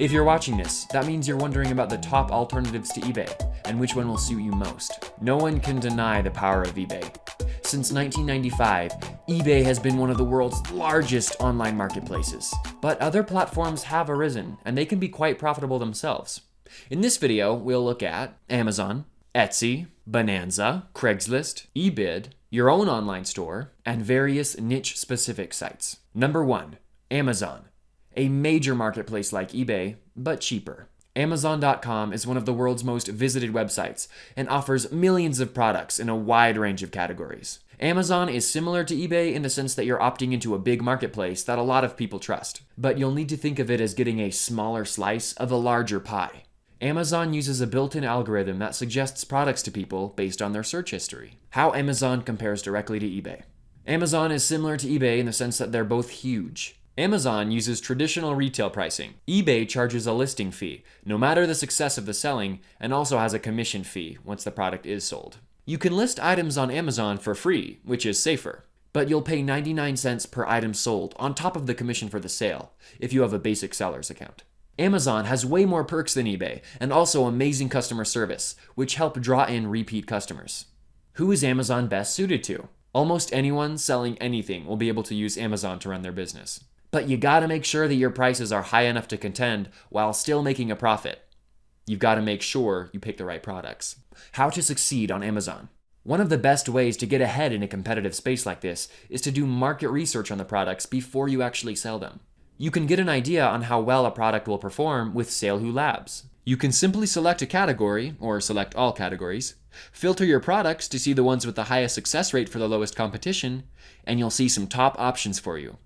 If you're watching this, that means you're wondering about the top alternatives to eBay and which one will suit you most. No one can deny the power of eBay. Since 1995, eBay has been one of the world's largest online marketplaces. But other platforms have arisen, and they can be quite profitable themselves. In this video, we'll look at Amazon, Etsy, Bonanza, Craigslist, eBid, your own online store, and various niche-specific sites. Number 1, Amazon. A major marketplace like eBay, but cheaper. Amazon.com is one of the world's most visited websites and offers millions of products in a wide range of categories. Amazon is similar to eBay in the sense that you're opting into a big marketplace that a lot of people trust, but you'll need to think of it as getting a smaller slice of a larger pie. Amazon uses a built-in algorithm that suggests products to people based on their search history. How Amazon compares directly to eBay. Amazon is similar to eBay in the sense that they're both huge. Amazon uses traditional retail pricing. eBay charges a listing fee, no matter the success of the selling, and also has a commission fee once the product is sold. You can list items on Amazon for free, which is safer, but you'll pay 99 cents per item sold on top of the commission for the sale if you have a basic seller's account. Amazon has way more perks than eBay and also amazing customer service, which help draw in repeat customers. Who is Amazon best suited to? Almost anyone selling anything will be able to use Amazon to run their business. But you gotta make sure that your prices are high enough to contend while still making a profit. You've gotta make sure you pick the right products. How to succeed on Amazon. One of the best ways to get ahead in a competitive space like this is to do market research on the products before you actually sell them. You can get an idea on how well a product will perform with 𝐕𝐢𝐝𝐿abs. You can simply select a category, or select all categories, filter your products to see the ones with the highest success rate for the lowest competition, and you'll see some top options for you.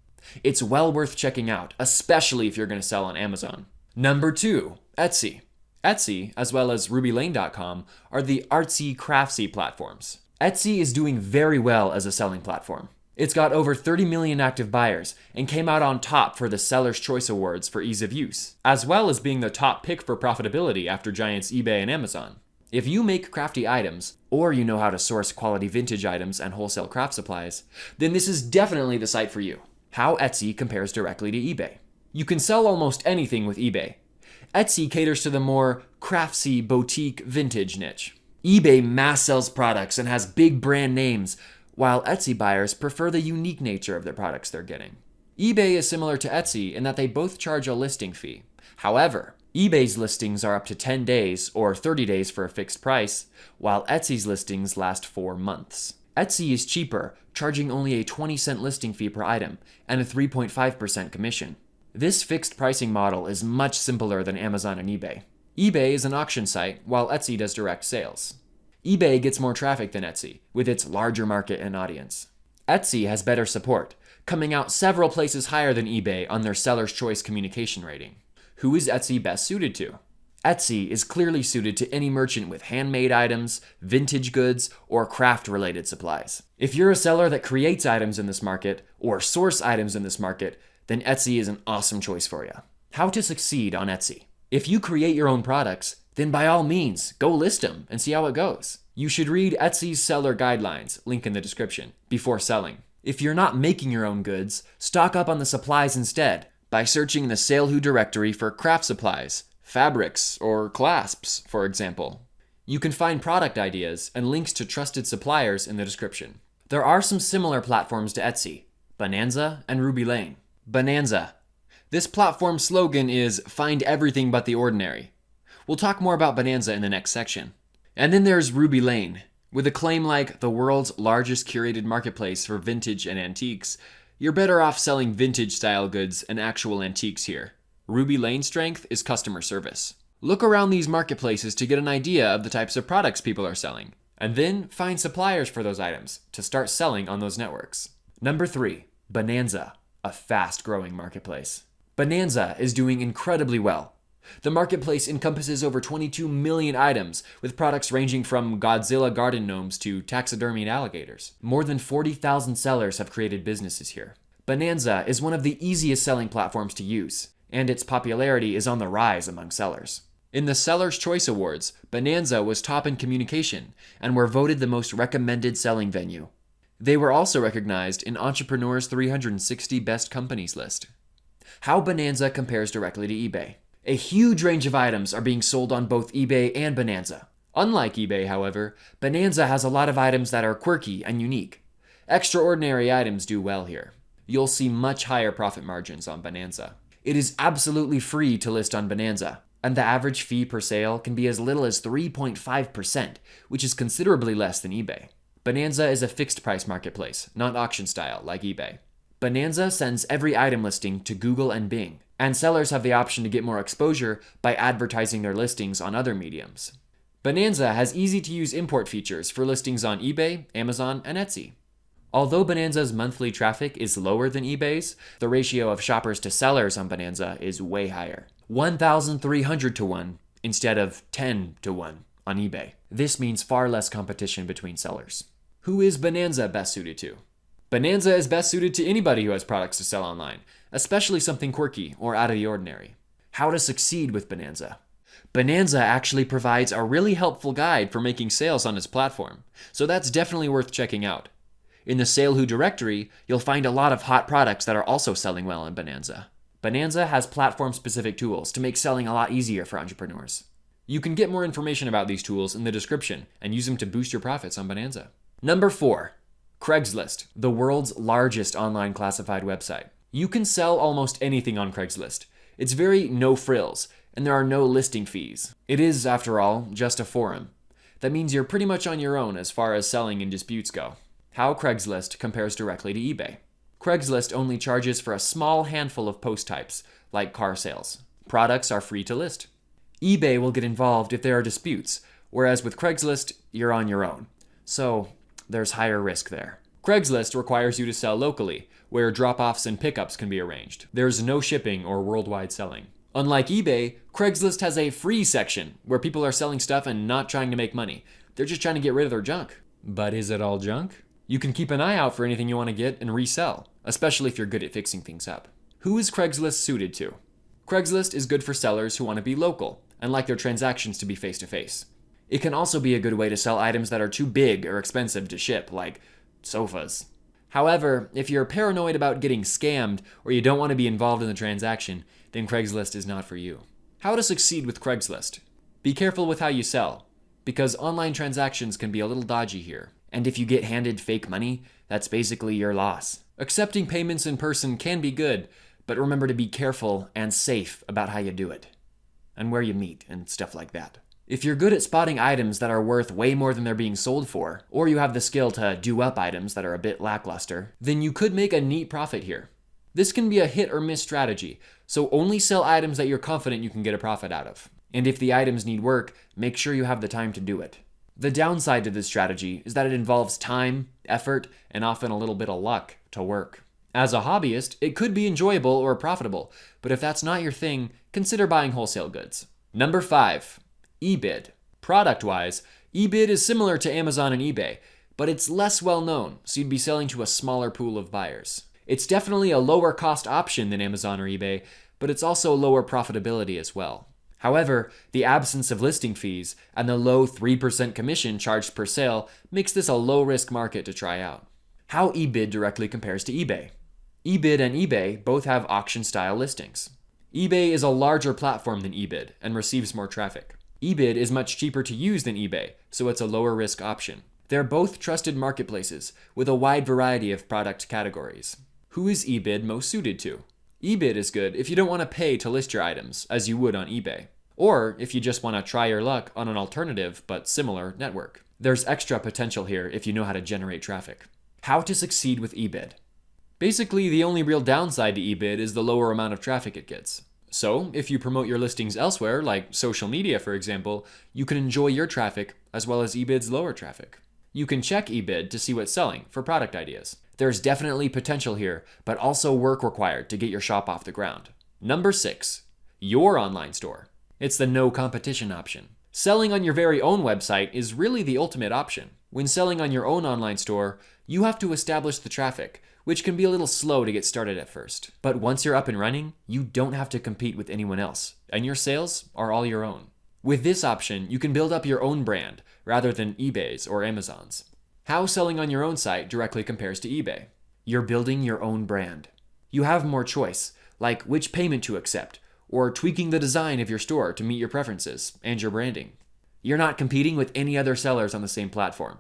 It's well worth checking out, especially if you're going to sell on Amazon. Number 2, Etsy. Etsy, as well as RubyLane.com, are the artsy-craftsy platforms. Etsy is doing very well as a selling platform. It's got over 30 million active buyers and came out on top for the Seller's Choice Awards for ease of use, as well as being the top pick for profitability after giants eBay and Amazon. If you make crafty items, or you know how to source quality vintage items and wholesale craft supplies, then this is definitely the site for you. How Etsy compares directly to eBay. You can sell almost anything with eBay. Etsy caters to the more craftsy boutique vintage niche. eBay mass sells products and has big brand names, while Etsy buyers prefer the unique nature of the products they're getting. eBay is similar to Etsy in that they both charge a listing fee. However, eBay's listings are up to 10 days or 30 days for a fixed price, while Etsy's listings last 4 months. Etsy is cheaper, charging only a 20-cent listing fee per item and a 3.5% commission. This fixed pricing model is much simpler than Amazon and eBay. eBay is an auction site, while Etsy does direct sales. eBay gets more traffic than Etsy, with its larger market and audience. Etsy has better support, coming out several places higher than eBay on their Seller's Choice communication rating. Who is Etsy best suited to? Etsy is clearly suited to any merchant with handmade items, vintage goods, or craft-related supplies. If you're a seller that creates items in this market, or source items in this market, then Etsy is an awesome choice for you. How to succeed on Etsy. If you create your own products, then by all means, go list them and see how it goes. You should read Etsy's seller guidelines, link in the description, before selling. If you're not making your own goods, stock up on the supplies instead by searching the 𝐕𝐢𝐿 directory for craft supplies, fabrics, or clasps, for example. You can find product ideas and links to trusted suppliers in the description. There are some similar platforms to Etsy, Bonanza and RubyLane. Bonanza. This platform's slogan is "Find everything but the ordinary." We'll talk more about Bonanza in the next section. And then there's RubyLane. With a claim like the world's largest curated marketplace for vintage and antiques, you're better off selling vintage-style goods and actual antiques here. RubyLane's strength is customer service. Look around these marketplaces to get an idea of the types of products people are selling, and then find suppliers for those items to start selling on those networks. Number 3, Bonanza, a fast-growing marketplace. Bonanza is doing incredibly well. The marketplace encompasses over 22 million items, with products ranging from Godzilla garden gnomes to taxidermied alligators. More than 40,000 sellers have created businesses here. Bonanza is one of the easiest selling platforms to use, and its popularity is on the rise among sellers. In the Seller's Choice Awards, Bonanza was top in communication and were voted the most recommended selling venue. They were also recognized in Entrepreneur's 360 Best Companies list. How Bonanza compares directly to eBay. A huge range of items are being sold on both eBay and Bonanza. Unlike eBay, however, Bonanza has a lot of items that are quirky and unique. Extraordinary items do well here. You'll see much higher profit margins on Bonanza. It is absolutely free to list on Bonanza, and the average fee per sale can be as little as 3.5%, which is considerably less than eBay. Bonanza is a fixed price marketplace, not auction style like eBay. Bonanza sends every item listing to Google and Bing, and sellers have the option to get more exposure by advertising their listings on other mediums. Bonanza has easy-to-use import features for listings on eBay, Amazon, and Etsy. Although Bonanza's monthly traffic is lower than eBay's, the ratio of shoppers to sellers on Bonanza is way higher. 1,300 to 1 instead of 10 to 1 on eBay. This means far less competition between sellers. Who is Bonanza best suited to? Bonanza is best suited to anybody who has products to sell online, especially something quirky or out of the ordinary. How to succeed with Bonanza. Bonanza actually provides a really helpful guide for making sales on its platform, so that's definitely worth checking out. In the Sale Who directory, you'll find a lot of hot products that are also selling well on Bonanza. Bonanza has platform-specific tools to make selling a lot easier for entrepreneurs. You can get more information about these tools in the description and use them to boost your profits on Bonanza. Number 4. Craigslist, the world's largest online classified website. You can sell almost anything on Craigslist. It's very no frills, and there are no listing fees. It is, after all, just a forum. That means you're pretty much on your own as far as selling and disputes go. How Craigslist compares directly to eBay. Craigslist only charges for a small handful of post types, like car sales. Products are free to list. eBay will get involved if there are disputes, whereas with Craigslist, you're on your own. So, there's higher risk there. Craigslist requires you to sell locally, where drop-offs and pickups can be arranged. There's no shipping or worldwide selling. Unlike eBay, Craigslist has a free section where people are selling stuff and not trying to make money. They're just trying to get rid of their junk. But is it all junk? You can keep an eye out for anything you want to get and resell, especially if you're good at fixing things up. Who is Craigslist suited to? Craigslist is good for sellers who want to be local and like their transactions to be face-to-face. It can also be a good way to sell items that are too big or expensive to ship, like sofas. However, if you're paranoid about getting scammed or you don't want to be involved in the transaction, then Craigslist is not for you. How to succeed with Craigslist. Be careful with how you sell, because online transactions can be a little dodgy here. And if you get handed fake money, that's basically your loss. Accepting payments in person can be good, but remember to be careful and safe about how you do it, and where you meet and stuff like that. If you're good at spotting items that are worth way more than they're being sold for, or you have the skill to do up items that are a bit lackluster, then you could make a neat profit here. This can be a hit or miss strategy, so only sell items that you're confident you can get a profit out of. And if the items need work, make sure you have the time to do it. The downside to this strategy is that it involves time, effort, and often a little bit of luck to work. As a hobbyist, it could be enjoyable or profitable, but if that's not your thing, consider buying wholesale goods. Number 5. eBid. Product-wise, eBid is similar to Amazon and eBay, but it's less well known, so you'd be selling to a smaller pool of buyers. It's definitely a lower cost option than Amazon or eBay, but it's also lower profitability as well. However, the absence of listing fees and the low 3% commission charged per sale makes this a low-risk market to try out. How eBid directly compares to eBay. eBid and eBay both have auction-style listings. eBay is a larger platform than eBid and receives more traffic. eBid is much cheaper to use than eBay, so it's a lower-risk option. They're both trusted marketplaces with a wide variety of product categories. Who is eBid most suited to? eBid is good if you don't want to pay to list your items, as you would on eBay, or if you just want to try your luck on an alternative but similar network. There's extra potential here if you know how to generate traffic. How to succeed with eBid. Basically, the only real downside to eBid is the lower amount of traffic it gets. So, if you promote your listings elsewhere, like social media for example, you can enjoy your traffic as well as eBid's lower traffic. You can check eBid to see what's selling for product ideas. There's definitely potential here, but also work required to get your shop off the ground. Number 6. Your online store. It's the no competition option. Selling on your very own website is really the ultimate option. When selling on your own online store, you have to establish the traffic, which can be a little slow to get started at first. But once you're up and running, you don't have to compete with anyone else, and your sales are all your own. With this option, you can build up your own brand rather than eBay's or Amazon's. How selling on your own site directly compares to eBay. You're building your own brand. You have more choice, like which payment to accept, or tweaking the design of your store to meet your preferences and your branding. You're not competing with any other sellers on the same platform.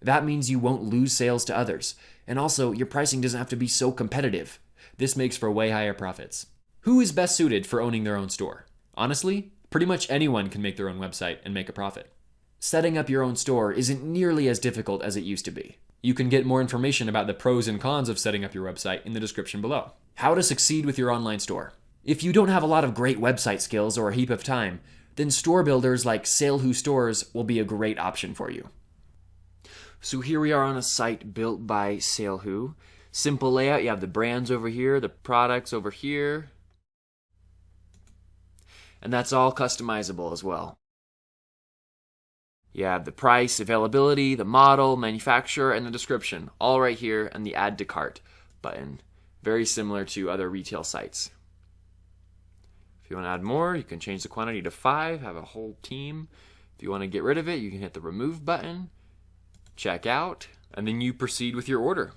That means you won't lose sales to others, and also your pricing doesn't have to be so competitive. This makes for way higher profits. Who is best suited for owning their own store? Honestly, pretty much anyone can make their own website and make a profit. Setting up your own store isn't nearly as difficult as it used to be. You can get more information about the pros and cons of setting up your website in the description below. How to succeed with your online store. If you don't have a lot of great website skills or a heap of time, then store builders like 𝐕𝐢𝐝𝐻 Stores will be a great option for you. So here we are on a site built by 𝐕𝐢𝐻. Simple layout. You have the brands over here, the products over here. And that's all customizable as well. You have the price, availability, the model, manufacturer, and the description, all right here, and the add to cart button. Very similar to other retail sites. If you want to add more, you can change the quantity to 5, have a whole team. If you want to get rid of it, you can hit the remove button, check out, and then you proceed with your order.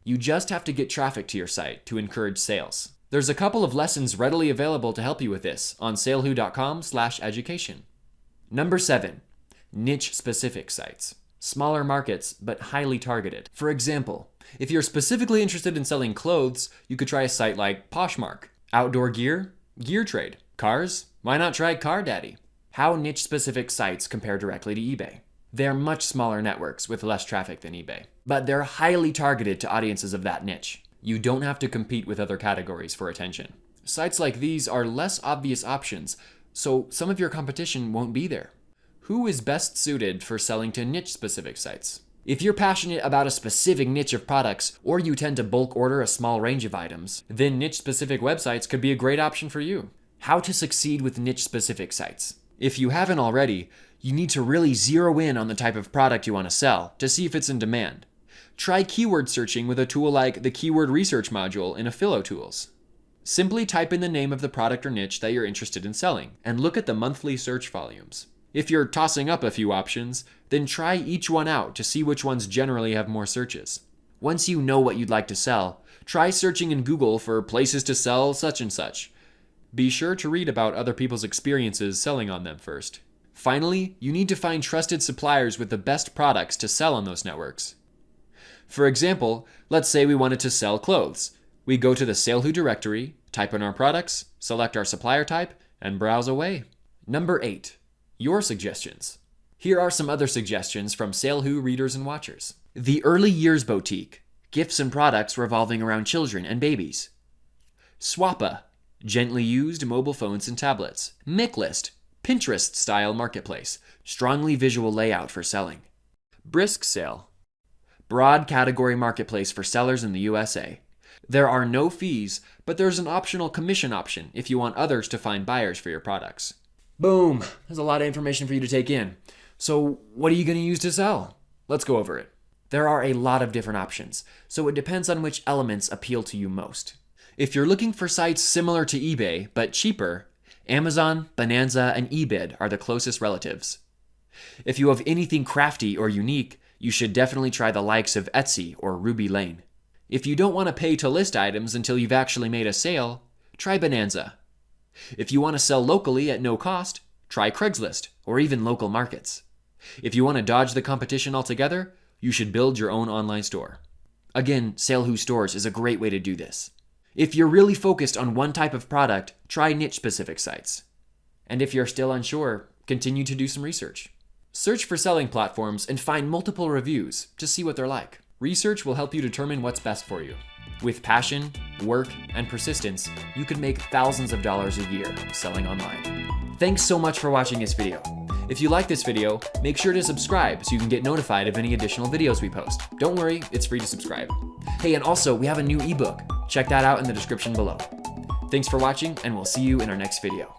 You just have to get traffic to your site to encourage sales. There's a couple of lessons readily available to help you with this on 𝐕𝐢𝐻.com/education. Number 7, niche-specific sites. Smaller markets, but highly targeted. For example, if you're specifically interested in selling clothes, you could try a site like Poshmark. Outdoor gear? Gear Trade. Cars? Why not try Car Daddy? How niche-specific sites compare directly to eBay. They're much smaller networks with less traffic than eBay, but they're highly targeted to audiences of that niche. You don't have to compete with other categories for attention. Sites like these are less obvious options, so some of your competition won't be there. Who is best suited for selling to niche-specific sites? If you're passionate about a specific niche of products, or you tend to bulk order a small range of items, then niche-specific websites could be a great option for you. How to succeed with niche-specific sites. If you haven't already, you need to really zero in on the type of product you want to sell to see if it's in demand. Try keyword searching with a tool like the Keyword Research module in Philo Tools. Simply type in the name of the product or niche that you're interested in selling, and look at the monthly search volumes. If you're tossing up a few options, then try each one out to see which ones generally have more searches. Once you know what you'd like to sell, try searching in Google for places to sell such and such. Be sure to read about other people's experiences selling on them first. Finally, you need to find trusted suppliers with the best products to sell on those networks. For example, let's say we wanted to sell clothes. We go to the 𝐕𝐢𝐻 directory, type in our products, select our supplier type, and browse away. Number 8, your suggestions. Here are some other suggestions from 𝐕𝐢𝐻 readers and watchers. The Early Years Boutique, gifts and products revolving around children and babies. Swappa, gently used mobile phones and tablets. Micklist, Pinterest-style marketplace, strongly visual layout for selling. Brisk Sale, broad category marketplace for sellers in the USA. There are no fees, but there's an optional commission option if you want others to find buyers for your products. Boom! There's a lot of information for you to take in. So what are you going to use to sell? Let's go over it. There are a lot of different options, so it depends on which elements appeal to you most. If you're looking for sites similar to eBay, but cheaper, Amazon, Bonanza, and eBid are the closest relatives. If you have anything crafty or unique, you should definitely try the likes of Etsy or Ruby Lane. If you don't want to pay to list items until you've actually made a sale, try Bonanza. If you want to sell locally at no cost, try Craigslist or even local markets. If you want to dodge the competition altogether, you should build your own online store. Again, 𝐕𝐢𝐻 Stores is a great way to do this. If you're really focused on one type of product, try niche-specific sites. And if you're still unsure, continue to do some research. Search for selling platforms and find multiple reviews to see what they're like. Research will help you determine what's best for you. With passion, work, and persistence, you can make thousands of dollars a year selling online. Thanks so much for watching this video. If you like this video, make sure to subscribe so you can get notified of any additional videos we post. Don't worry, it's free to subscribe. Hey, and also, we have a new ebook. Check that out in the description below. Thanks for watching, and we'll see you in our next video.